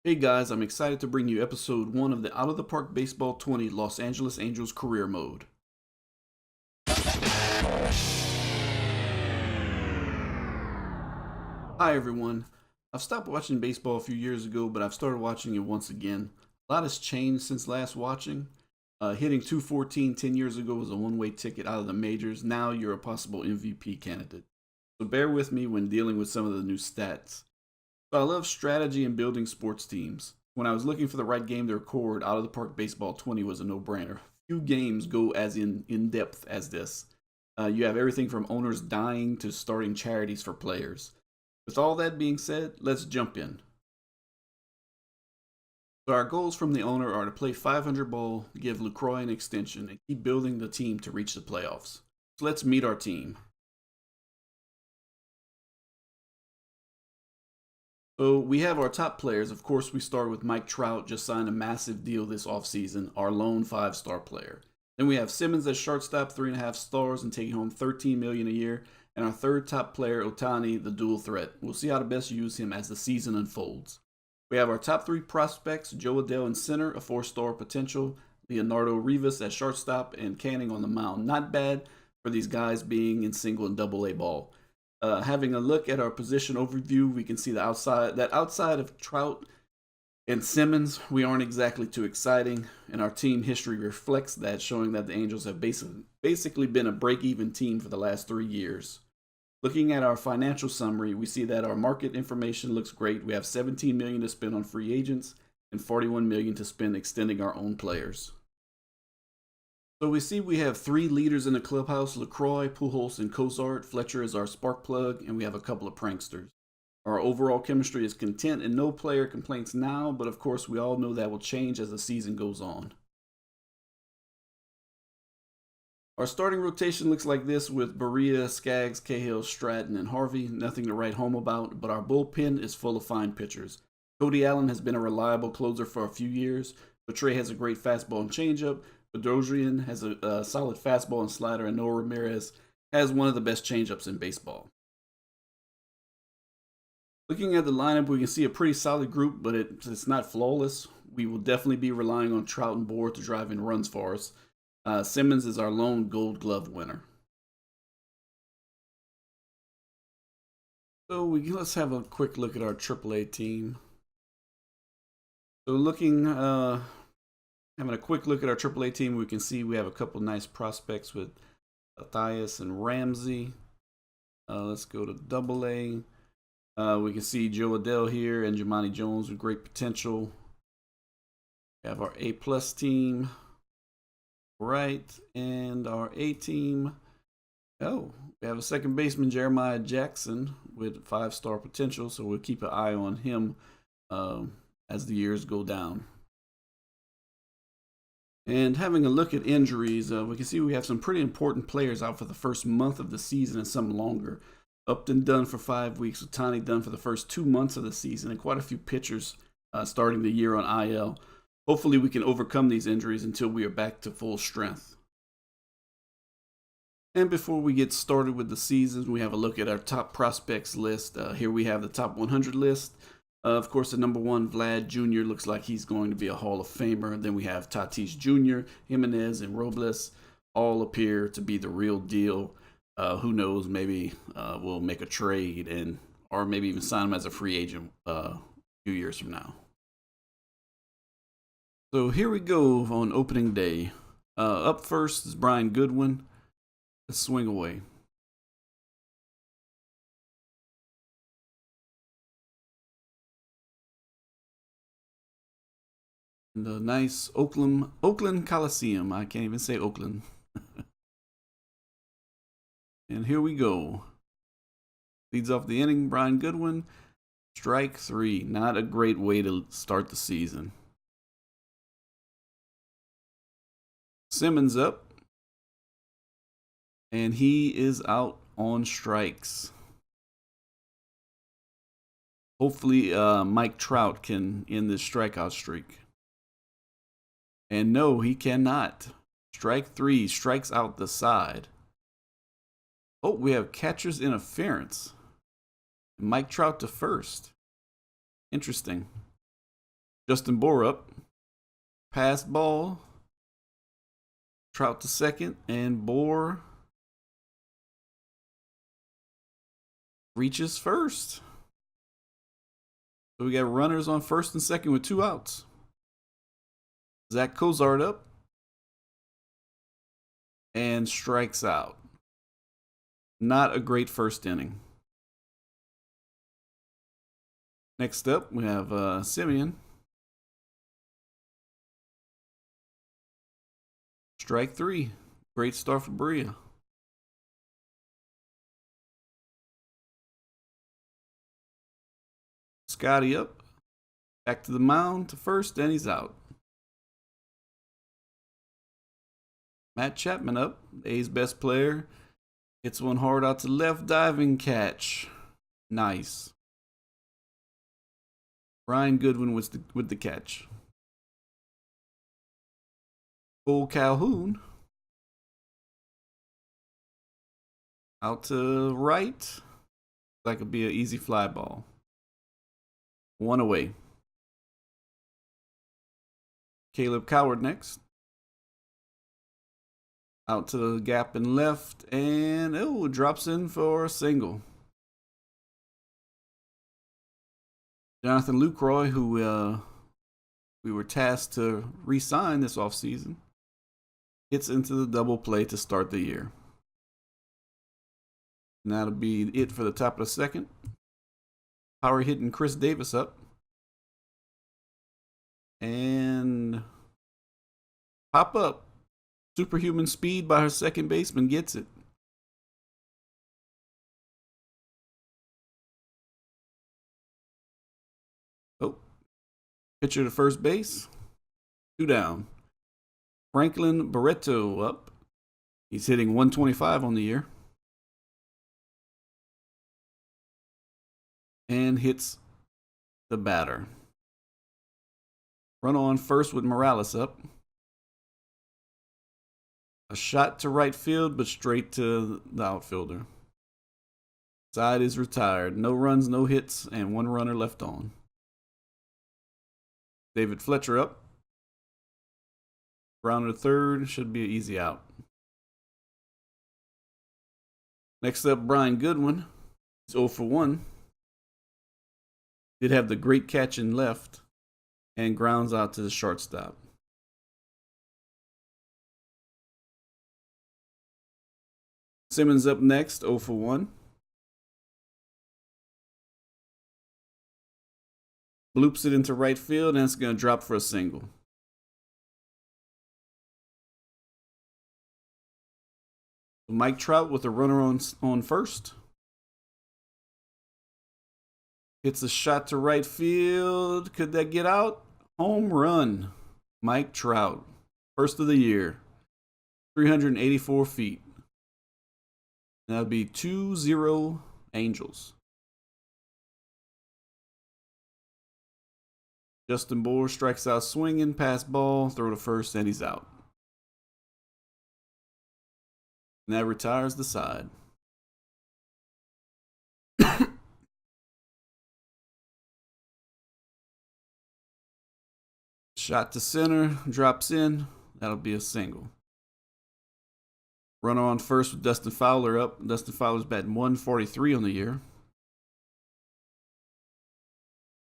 Hey guys, I'm excited to bring you episode 1 of the Out of the Park Baseball 20 Los Angeles Angels career mode. Hi everyone. I've stopped watching baseball a few years ago, but I've started watching it once again. A lot has changed since last watching. Hitting 214 10 years ago was a one-way ticket out of the majors. Now you're a possible MVP candidate. So bear with me when dealing with some of the new stats. So I love strategy and building sports teams. When I was looking for the right game to record, Out of the Park Baseball 20 was a no-brainer. Few games go as in depth as this. You have everything from owners dying to starting charities for players. With all that being said, let's jump in. So our goals from the owner are to play 500 ball, give LaCroix an extension, and keep building the team to reach the playoffs. So let's meet our team. So we have our top players. Of course, we start with Mike Trout, just signed a massive deal this offseason, our lone five-star player. Then we have Simmons as shortstop, 3.5 stars and taking home $13 million a year. And our third top player, Otani, the dual threat. We'll see how to best use him as the season unfolds. We have our top three prospects, Joe Adell in center, a 4-star potential, Leonardo Rivas at shortstop, and Canning on the mound. Not bad for these guys being in single and double A ball. Having a look at our position overview, we can see outside of Trout and Simmons, we aren't exactly too exciting, and our team history reflects that, showing that the Angels have basically been a break-even team for the last 3 years. Looking at our financial summary, we see that our market information looks great. We have $17 million to spend on free agents and $41 million to spend extending our own players. So we see we have 3 leaders in the clubhouse: LaCroix, Pujols, and Cozart. Fletcher is our spark plug, and we have a couple of pranksters. Our overall chemistry is content, and no player complains now, but of course we all know that will change as the season goes on. Our starting rotation looks like this with Berea, Skaggs, Cahill, Stratton, and Harvey. Nothing to write home about, but our bullpen is full of fine pitchers. Cody Allen has been a reliable closer for a few years. Betray has a great fastball and changeup. Bedrosian has a solid fastball and slider, and Noah Ramirez has one of the best changeups in baseball. Looking at the lineup, we can see a pretty solid group, but it's not flawless. We will definitely be relying on Trout and Bohr to drive in runs for us. Simmons is our lone Gold Glove winner. So let's have a quick look at our AAA team. So having a quick look at our AAA team, we can see we have a couple nice prospects with Matthias and Ramsey. Let's go to AA. We can see Joe Adell here and Jahmani Jones with great potential. We have our A+ team, right, and our A team. Oh, we have a second baseman, Jeremiah Jackson, with 5-star potential, so we'll keep an eye on him as the years go down. And having a look at injuries, we can see we have some pretty important players out for the first month of the season and some longer. Upton done for 5 weeks, Otani done for the first 2 months of the season, and quite a few pitchers starting the year on IL. Hopefully we can overcome these injuries until we are back to full strength. And before we get started with the season, we have a look at our top prospects list. Here we have the top 100 list. Of course, the number 1, Vlad Jr., looks like he's going to be a Hall of Famer. Then we have Tatis Jr., Jimenez, and Robles all appear to be the real deal. Who knows, maybe we'll make a trade or maybe even sign him as a free agent a few years from now. So here we go on opening day. Up first is Brian Goodwin. Let's swing away. The nice Oakland Coliseum. I can't even say Oakland. And here we go. Leads off the inning, Brian Goodwin. Strike 3. Not a great way to start the season. Simmons up. And he is out on strikes. Hopefully Mike Trout can end this strikeout streak. And no, he cannot. Strike 3, strikes out the side. Oh, we have catcher's interference. Mike Trout to first. Interesting. Justin Borup. Pass ball. Trout to second, and Bohr reaches first. So we got runners on first and second with 2 outs. Zach Cozart up and strikes out. Not a great first inning. Next up, we have Simeon. Strike 3. Great start for Bria. Scotty up. Back to the mound to first, and he's out. Matt Chapman up. A's best player. Hits one hard out to left. Diving catch. Nice. Ryan Goodwin with the catch. Cole Calhoun out to right. That could be an easy fly ball. 1 away. Caleb Coward next. Out to the gap and left, and drops in for a single. Jonathan Lucroy, who we were tasked to re-sign this offseason, gets into the double play to start the year. And that'll be it for the top of the second. Power hitting Chris Davis up. And pop up. Superhuman speed by her second baseman gets it. Oh. Pitcher to first base. 2 down. Franklin Barreto up. He's hitting 125 on the year. And hits the batter. Run on first with Morales up. A shot to right field, but straight to the outfielder. Side is retired. No runs, no hits, and 1 runner left on. David Fletcher up. Grounder to third. Should be an easy out. Next up, Brian Goodwin. He's 0 for 1. Did have the great catch in left and grounds out to the shortstop. Simmons up next, 0 for 1. Bloops it into right field, and it's going to drop for a single. Mike Trout with a runner on first. Hits a shot to right field. Could that get out? Home run. Mike Trout. First of the year. 384 feet. That would be 2-0 Angels. Justin Bohr strikes out swinging, pass ball, throw to first, and he's out. And that retires the side. Shot to center, drops in. That'll be a single. Runner on first with Dustin Fowler up. Dustin Fowler's batting 143 on the year.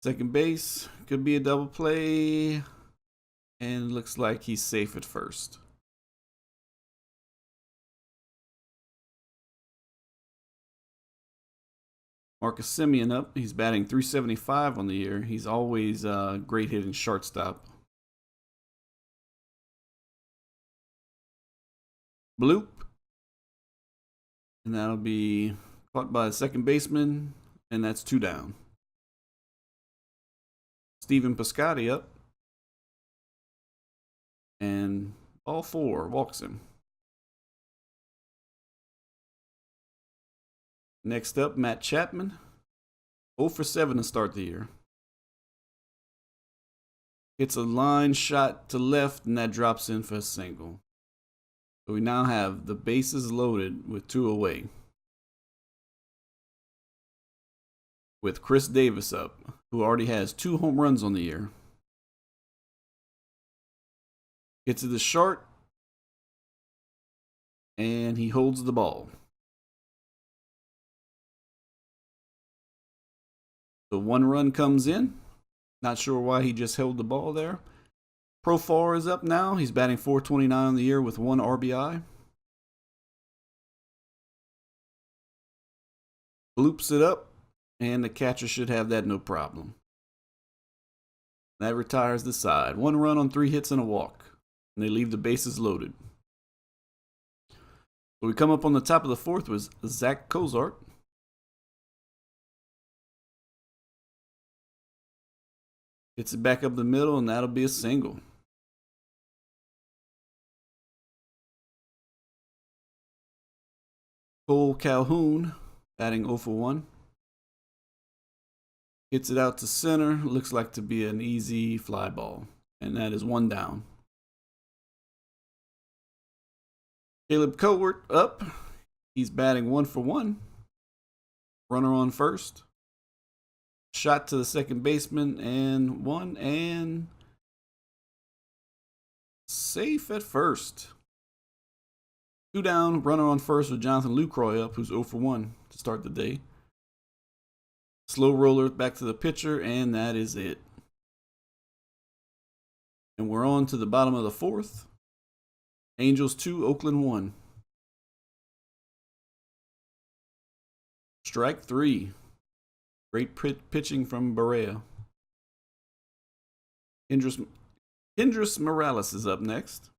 Second base, could be a double play. And looks like he's safe at first. Marcus Semien up. He's batting 375 on the year. He's always great hitting shortstop. Bloop. And that'll be caught by the second baseman. And that's 2 down. Steven Piscotty up. And all 4 walks him. Next up, Matt Chapman. 0 for 7 to start the year. Hits a line shot to left, and that drops in for a single. So we now have the bases loaded with 2 away. With Chris Davis up, who already has 2 home runs on the year. Gets to the short, and he holds the ball. The 1 run comes in. Not sure why he just held the ball there. Profar is up now. He's batting .429 on the year with 1 RBI. Bloops it up, and the catcher should have that no problem. That retires the side. 1 run on 3 hits and a walk. And they leave the bases loaded. So we come up on the top of the 4th with Zach Cozart. Hits it back up the middle, and that'll be a single. Cole Calhoun batting 0 for 1. Hits it out to center. Looks like to be an easy fly ball. And that is 1 down. Caleb Cowart up. He's batting 1 for 1. Runner on first. Shot to the second baseman and 1 and safe at first. 2 down. Runner on first with Jonathan Lucroy up, who's 0 for 1 to start the day. Slow roller back to the pitcher, and that is it. And we're on to the bottom of the 4th. Angels 2, Oakland 1. Strike 3. Great pitching from Barrea. Kendrys Morales is up next.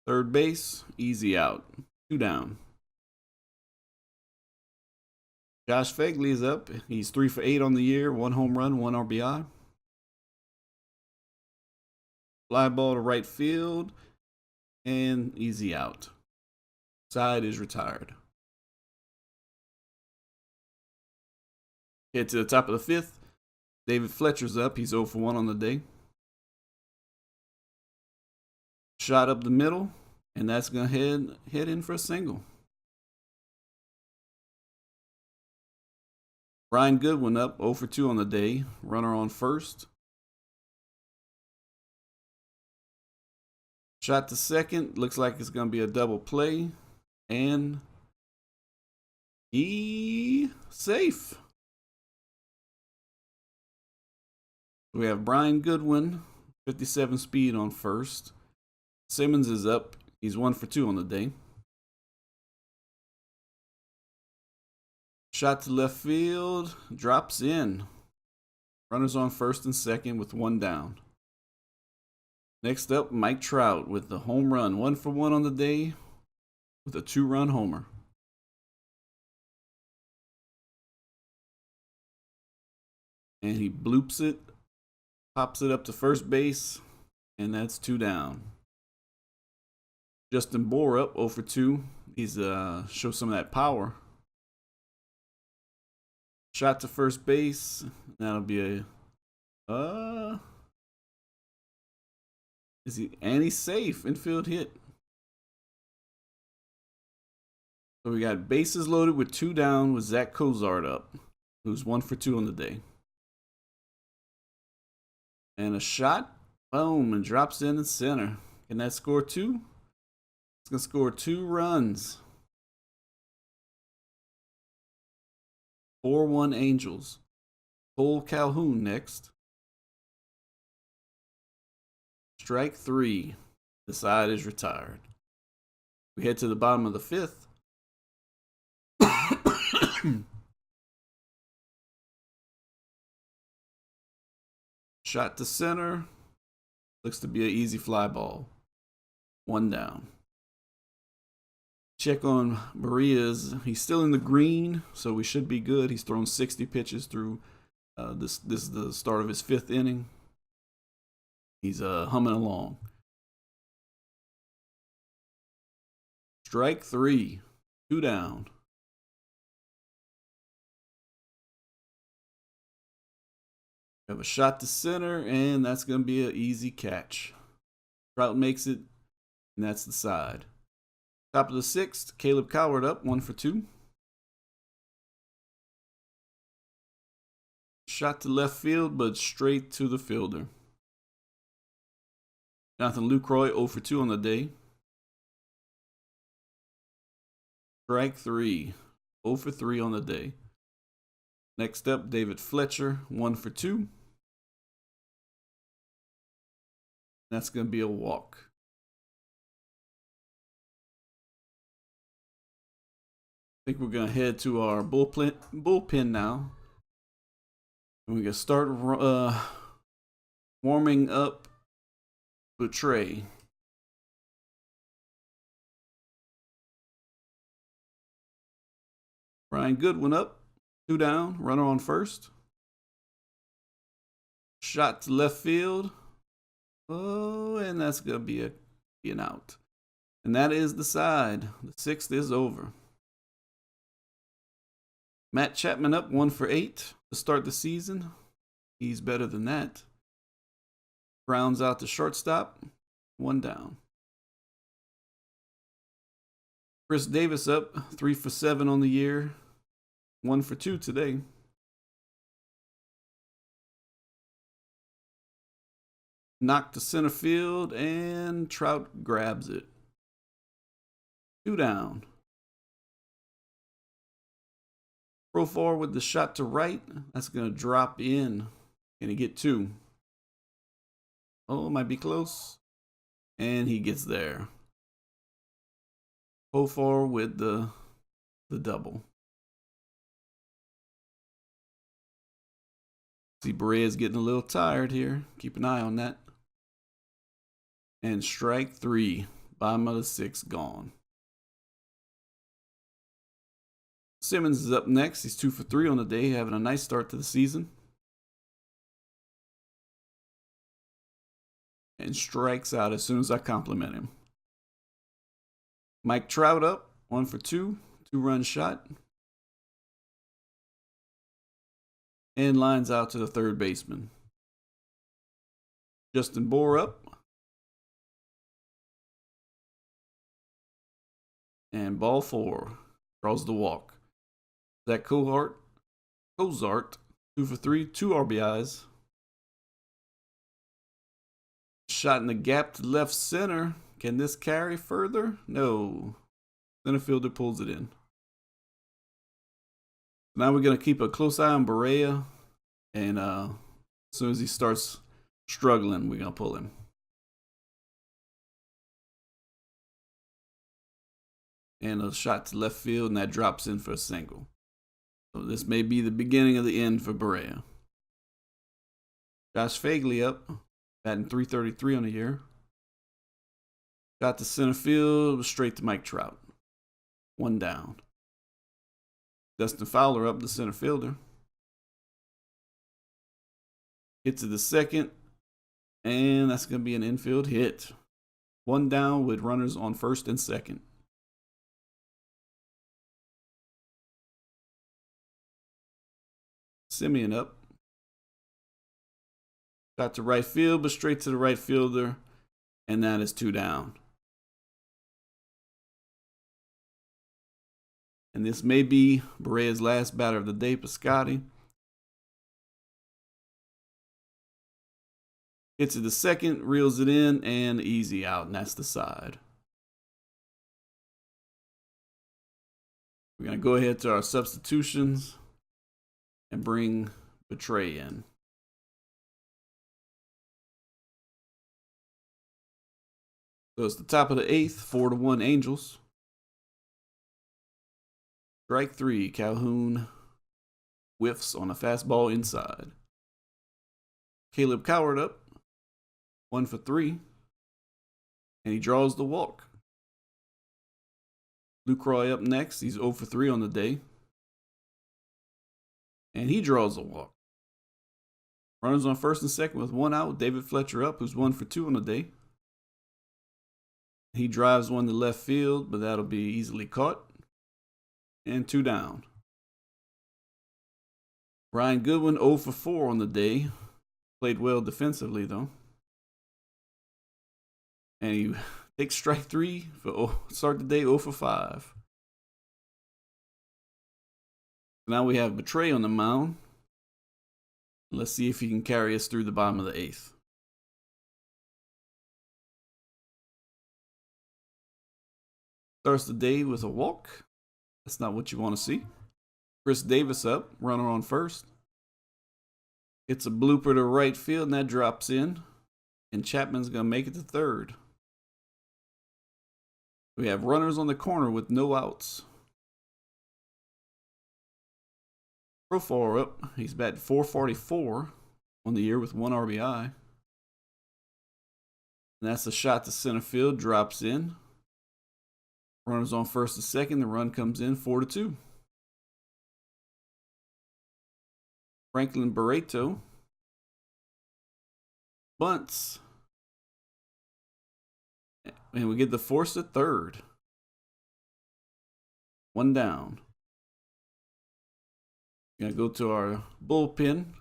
Third base, easy out. 2 down. Josh Phegley is up. He's 3 for 8 on the year. 1 home run, 1 RBI. Fly ball to right field. And easy out. Side is retired. Head to the top of the 5th. David Fletcher's up. He's 0 for 1 on the day. Shot up the middle. And that's going to head in for a single. Brian Goodwin up 0 for 2 on the day. Runner on first. Shot to second. Looks like it's going to be a double play. And he safe. We have Brian Goodwin, 57 speed on first. Simmons is up. He's 1 for 2 on the day. Shot to left field. Drops in. Runners on first and second with 1 down. Next up, Mike Trout with the home run. 1 for 1 on the day with a 2-run homer. And he bloops it. Pops it up to first base. And that's 2 down. Justin Bour up 0 for 2. He's show some of that power. Shot to first base. That'll be a and he's safe. Infield hit. So we got bases loaded with 2 down with Zach Cozart up, who's 1 for 2 on the day. And a shot. Boom, and drops in center. Can that score 2? It's going to score 2 runs. 4-1 Angels. Cole Calhoun next. Strike 3. The side is retired. We head to the bottom of the 5th. Shot to center. Looks to be an easy fly ball. 1 down. Check on Maria's. He's still in the green, so we should be good. He's thrown 60 pitches through this is the start of his 5th inning. He's humming along. Strike 3. 2 down. We have a shot to center, and that's going to be an easy catch. Trout makes it, and that's the side. Top of the 6th, Caleb Cowart up 1 for 2. shot to left field, but straight to the fielder. Jonathan Lucroy 0 for 2 on the day. Strike 3. 0 for 3 on the day. Next up, David Fletcher 1 for 2. That's going to be a walk. I think we're going to head to our bullpen now. And we're going to start warming up Betray. Brian Goodwin up, 2 down, runner on first. Shot to left field. Oh, and that's going to be an out. And that is the side. The 6th is over. Matt Chapman up 1 for 8 to start the season. He's better than that. Grounds out to shortstop. 1 down. Chris Davis up 3 for 7 on the year. 1 for 2 today. Knocked to center field and Trout grabs it. 2 down. Profar with the shot to right. That's going to drop in. Can he get 2? Oh, might be close. And he gets there. Profar with the double. See, Berea's getting a little tired here. Keep an eye on that. And strike 3. Bottom of the 6th gone. Simmons is up next. He's 2 for 3 on the day, having a nice start to the season. And strikes out as soon as I compliment him. Mike Trout up, 1 for 2, 2-run shot. And lines out to the third baseman. Justin Bohr up. And ball 4. Draws the walk. Zach Cozart, 2 for 3, 2 RBIs. Shot in the gap to left center. Can this carry further? No. Center fielder pulls it in. Now we're going to keep a close eye on Berea. And as soon as he starts struggling, we're going to pull him. And a shot to left field, and that drops in for a single. So this may be the beginning of the end for Berea. Josh Fagley up, batting .333 on the year. Got to center field, straight to Mike Trout. 1 down. Dustin Fowler up, the center fielder. Hit to the second, and that's going to be an infield hit. 1 down with runners on first and second. Simeon up. Got to right field, but straight to the right fielder, and that is 2 down. And this may be Berea's last batter of the day, Piscotti. Hits to the second, reels it in, and easy out, and that's the side. We're going to go ahead to our substitutions and bring Betray in. So it's the top of the 8th, 4-1 Angels. Strike 3, Calhoun whiffs on a fastball inside. Caleb Coward up, 1 for 3, and he draws the walk. Lucroy up next, he's 0 for 3 on the day. And he draws a walk. Runners on first and second with 1 out. David Fletcher up, who's 1 for 2 on the day. He drives one to left field, but that'll be easily caught. And 2 down. Brian Goodwin 0 for 4 on the day. Played well defensively, though. And he takes strike 3 for start the day 0 for 5. Now we have Betray on the mound. Let's see if he can carry us through the bottom of the 8th. Starts the day with a walk. That's not what you want to see. Chris Davis up, runner on first. It's a blooper to right field, and that drops in. And Chapman's going to make it to third. We have runners on the corner with no outs. Profar up. He's batting .444 on the year with 1 RBI. And that's a shot to center field, drops in. Runners on first and second. The run comes in 4-2. Franklin Barreto bunts. And we get the force at third. 1 down. Gonna go to our bullpen.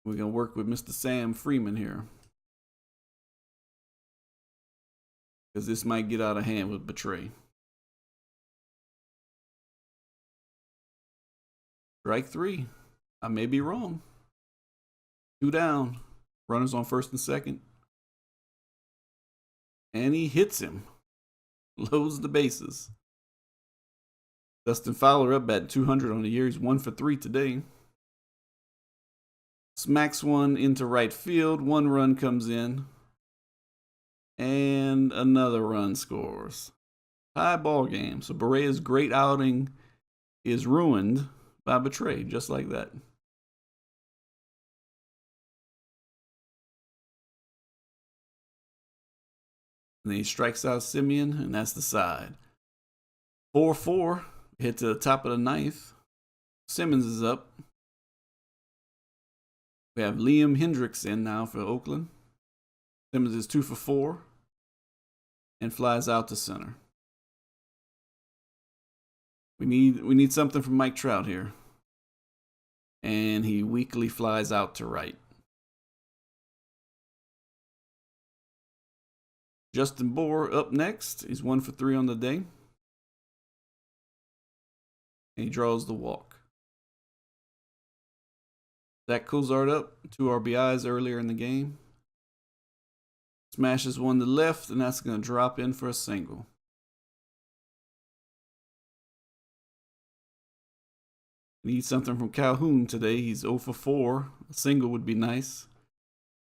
We're gonna work with Mr. Sam Freeman here, because this might get out of hand with Betray. Strike 3. I may be wrong. 2 down. Runners on first and second. And he hits him. Loads the bases. Dustin Fowler up at 200 on the year. He's 1 for 3 today. Smacks one into right field. 1 run comes in. And another run scores. Tie ball game. So Berea's great outing is ruined by Betray, just like that. And then he strikes out Simeon, and that's the side. 4-4, hit to the top of the 9th. Simmons is up. We have Liam Hendricks in now for Oakland. Simmons is 2 for 4 and flies out to center. We need something from Mike Trout here. And he weakly flies out to right. Justin Bohr up next. He's 1 for 3 on the day. And he draws the walk. Zach Cozart up, 2 RBIs earlier in the game. Smashes one to left, and that's going to drop in for a single. Need something from Calhoun today. He's 0 for 4. A single would be nice.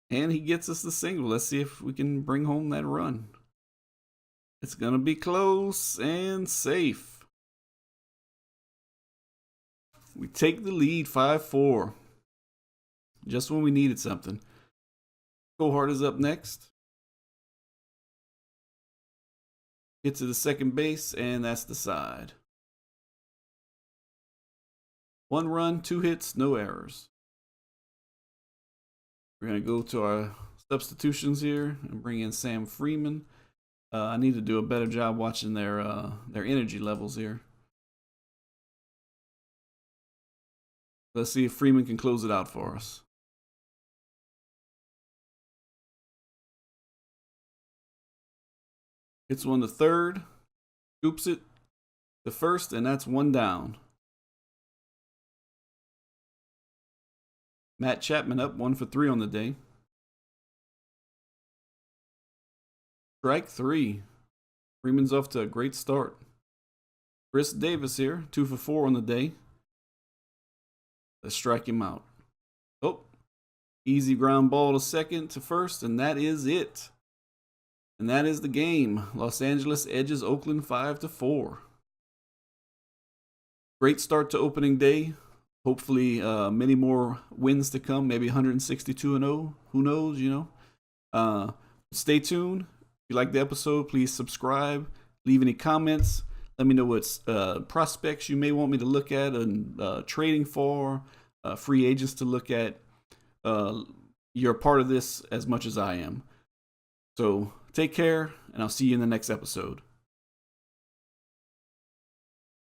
And he gets us the single. Let's see if we can bring home that run. It's going to be close and safe. We take the lead 5-4. Just when we needed something. Cohart is up next. Get to the second base, and that's the side. 1 run, 2 hits, no errors. We're going to go to our substitutions here and bring in Sam Freeman. I need to do a better job watching their energy levels here. Let's see if Freeman can close it out for us. Hits one to third, scoops it to first, and that's 1 down. Matt Chapman up 1 for 3 on the day. Strike 3. Freeman's off to a great start. Chris Davis here, 2 for 4 on the day. Let's strike him out. Oh, easy ground ball to second to first, and that is it. And that is the game. Los Angeles edges Oakland 5-4. Great start to opening day. Hopefully many more wins to come. Maybe 162-0. Who knows, you know. Stay tuned. If you like the episode, please subscribe. Leave any comments. Let me know what prospects you may want me to look at and trading for, free agents to look at. You're a part of this as much as I am. So take care, and I'll see you in the next episode.